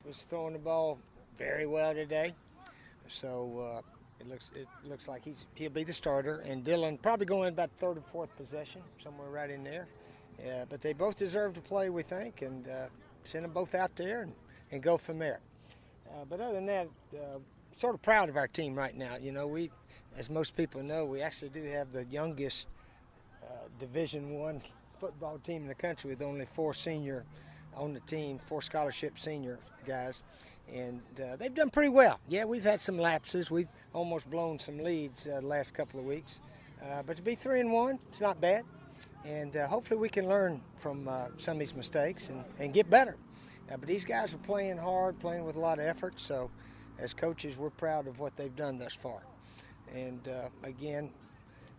was throwing the ball very well today. So it looks like he'll be the starter, and Dylan probably going about third or fourth possession, somewhere right in there. But they both deserve to play, we think, and send them both out there and go from there. But other than that, sort of proud of our team right now. You know, we, as most people know, we actually do have the youngest Division I football team in the country with only 4 senior on the team, 4 scholarship senior guys. And they've done pretty well. Yeah, we've had some lapses. We've almost blown some leads the last couple of weeks. But to be 3-1, it's not bad. And hopefully we can learn from some of these mistakes and get better. But these guys are playing hard, playing with a lot of effort. So as coaches, we're proud of what they've done thus far. And again,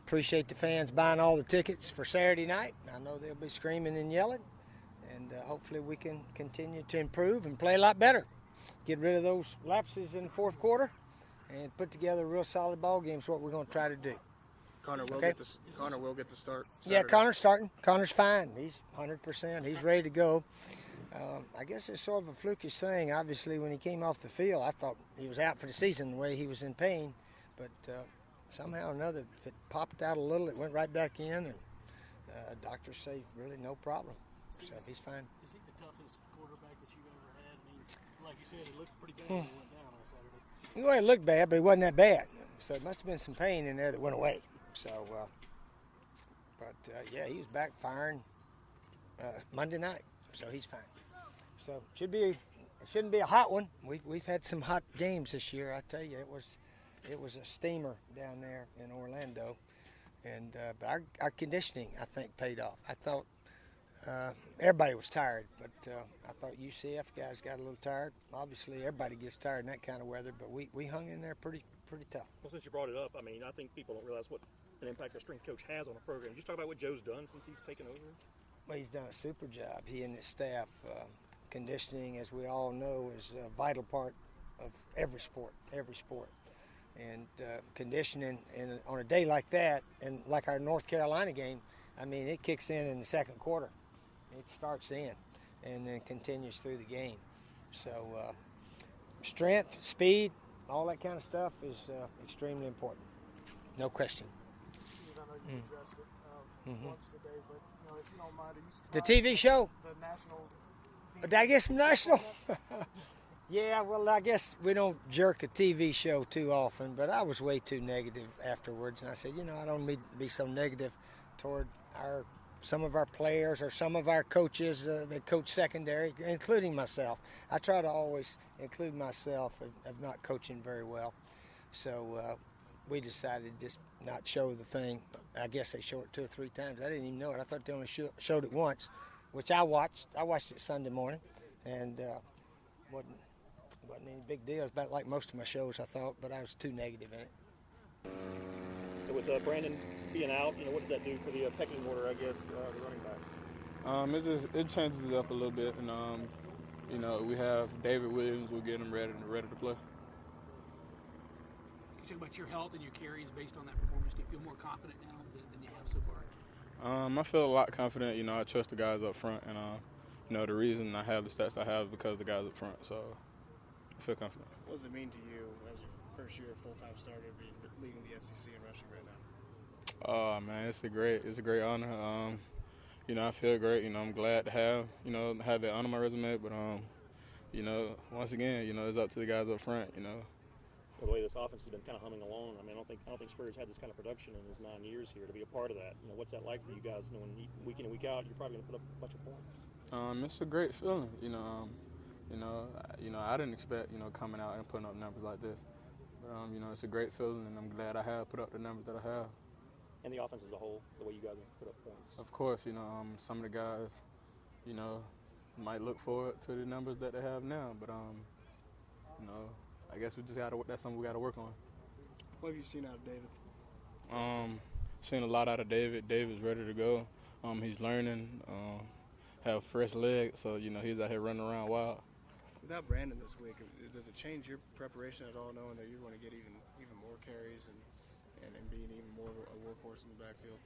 appreciate the fans buying all the tickets for Saturday night. I know they'll be screaming and yelling. And hopefully we can continue to improve and play a lot better. Get rid of those lapses in the fourth quarter and put together a real solid ball game is what we're going to try to do. Connor will get the start Saturday. Yeah, Connor's starting. Connor's fine. He's 100%. He's ready to go. I guess it's sort of a flukish thing. Obviously, when he came off the field, I thought he was out for the season the way he was in pain. But somehow or another, if it popped out a little, it went right back in. And doctors say really no problem. So he's fine. Is he the toughest quarterback that you've ever had? I mean, like you said, it looked pretty bad when he went down on Saturday. Well, it looked bad, but it wasn't that bad. So it must have been some pain in there that went away. So, yeah, he was back firing Monday night, so he's fine. So it shouldn't be a hot one. We've had some hot games this year. I tell you, it was a steamer down there in Orlando, and but our conditioning I think paid off. I thought everybody was tired, but I thought UCF guys got a little tired. Obviously, everybody gets tired in that kind of weather, but we hung in there pretty tough. Well, since you brought it up, I mean, I think people don't realize what an impact a strength coach has on a program. Just talk about what Joe's done since he's taken over. Well, he's done a super job. He and his staff. Conditioning, as we all know, is a vital part of every sport. And conditioning, and on a day like that, and like our North Carolina game, I mean, it kicks in the second quarter. It starts then and then continues through the game. So strength, speed, all that kind of stuff is extremely important. No question. Steve, I know you addressed it once today, but if you don't mind, the TV show? The national. Did I get some national? Yeah, well, I guess we don't jerk a TV show too often, but I was way too negative afterwards, and I said, I don't need to be so negative toward some of our players or some of our coaches that coach secondary, including myself. I try to always include myself of not coaching very well. So we decided to just not show the thing. I guess they show it 2 or 3 times. I didn't even know it. I thought they only showed it once, which I watched. I watched it Sunday morning, and wasn't any big deal. It was about like most of my shows, I thought, but I was too negative in it. So with Brandon being out, what does that do for the pecking order, I guess, the running backs? It changes it up a little bit, and we have David Williams. We'll get him ready to play. Can you talk about your health and your carries based on that performance? Do you feel more confident now than you have so far? I feel a lot confident. I trust the guys up front, and the reason I have the stats I have is because of the guys up front. So I feel confident. What does it mean to you as your first year full-time starter, leading the SEC in rushing right now? Oh man, it's a great honor. I feel great. I'm glad to have that on my resume. But once again, it's up to the guys up front. Well, the way this offense has been kind of humming along, I mean, I don't think Spurrier's had this kind of production in his 9 years here to be a part of that. What's that like for you guys? Knowing week in and week out, you're probably going to put up a bunch of points. It's a great feeling. I didn't expect coming out and putting up numbers like this. But it's a great feeling, and I'm glad I have put up the numbers that I have. And the offense as a whole, the way you guys have put up points. Of course, some of the guys, might look forward to the numbers that they have now, but I guess that's something we got to work on. What have you seen out of David? Seen a lot out of David. David's ready to go. He's learning, have fresh legs, so he's out here running around wild. Without Brandon this week, does it change your preparation at all, knowing that you're going to get even more carries and being even more of a workhorse in the backfield?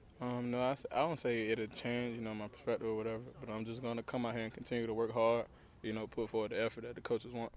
No, I don't say it'll change, my perspective or whatever, but I'm just going to come out here and continue to work hard put forward the effort that the coaches want.